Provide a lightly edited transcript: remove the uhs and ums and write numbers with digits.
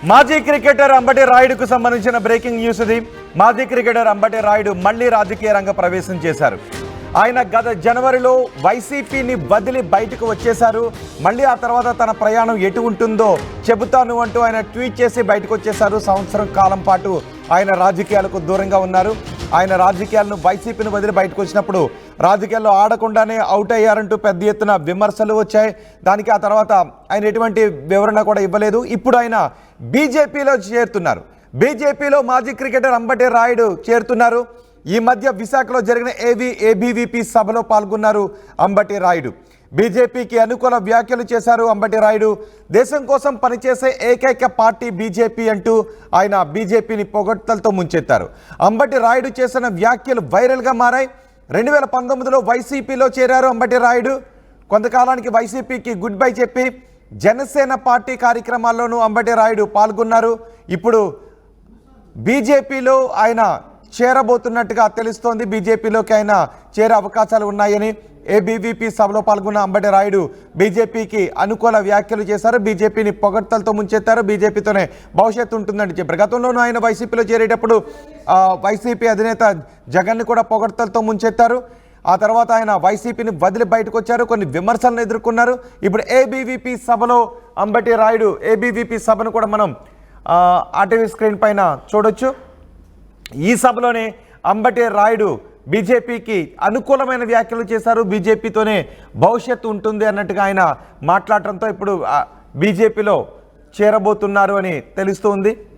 మాజీ క్రికెటర్ అంబటి రాయుడుకు సంబంధించిన breaking news ఇది. మాజీ క్రికెటర్ అంబటి రాయుడు మళ్లీ రాజకీయ రంగ ప్రవేశం చేశారు. ఆయన గత జనవరిలో వైసీపీని వదిలి బయటకు వచ్చేశారు. మళ్ళీ ఆ తర్వాత తన ప్రయాణం ఎటు ఉంటుందో చెబుతాను అంటూ ఆయన ట్వీట్ చేసి బయటకు వచ్చేశారు. సంవత్సరం కాలం పాటు ఆయన రాజకీయాలకు దూరంగా ఉన్నారు. ఆయన రాజకీయాలను వైసీపీని వదిలి బయటకు వచ్చినప్పుడు రాజకీయాల్లో ఆడకుండానే అవుట్ అయ్యారంటూ పెద్ద ఎత్తున విమర్శలు వచ్చాయి. దానికి ఆ తర్వాత ఆయన ఎటువంటి వివరణ కూడా ఇవ్వలేదు. ఇప్పుడు ఆయన బీజేపీలో చేరుతున్నారు. బీజేపీలో మాజీ క్రికెటర్ అంబటి రాయుడు చేరుతున్నారు. ఈ మధ్య విశాఖలో జరిగిన ఏబీవీపీ సభలో పాల్గొన్నారు అంబటి రాయుడు. బీజేపీకి అనుకూల వ్యాఖ్యలు చేశారు అంబటి రాయుడు. దేశం కోసం పనిచేసే ఏకైక పార్టీ బీజేపీ అంటూ ఆయన బీజేపీని పొగడ్తలతో ముంచెత్తారు. అంబటి రాయుడు చేసిన వ్యాఖ్యలు వైరల్గా మారాయి. 2019లో వైసీపీలో చేరారు అంబటి రాయుడు. కొంతకాలానికి వైసీపీకి గుడ్ బై చెప్పి జనసేన పార్టీ కార్యక్రమాల్లోనూ అంబటి రాయుడు పాల్గొన్నారు. ఇప్పుడు బీజేపీలో ఆయన చేరబోతున్నట్టుగా తెలుస్తోంది. బీజేపీలోకి ఆయన చేరే అవకాశాలు ఉన్నాయని ఏబీవీపీ సభలో పాల్గొన్న అంబటి రాయుడు బీజేపీకి అనుకూల వ్యాఖ్యలు చేశారు. బీజేపీని పొగడ్తలతో ముంచెత్తారు. బీజేపీతోనే భవిష్యత్తు ఉంటుందని చెప్పారు. గతంలోనూ ఆయన వైసీపీలో చేరేటప్పుడు వైసీపీ అధినేత జగన్ని కూడా పొగడ్తలతో ముంచెత్తారు. ఆ తర్వాత ఆయన వైసీపీని వదిలి బయటకు వచ్చారు. కొన్ని విమర్శలను ఎదుర్కొన్నారు. ఇప్పుడు ఏబీవీపీ సభలో అంబటి రాయుడు ఏబీవీపీ సభను కూడా మనం ఆర్టీవీ స్క్రీన్ పైన చూడొచ్చు. ఈ సభలోనే అంబటి రాయుడు బీజేపీకి అనుకూలమైన వ్యాఖ్యలు చేశారు. బీజేపీతోనే భవిష్యత్తు ఉంటుంది అన్నట్టుగా ఆయన మాట్లాడటంతో ఇప్పుడు బీజేపీలో చేరబోతున్నారు అని తెలుస్తుంది.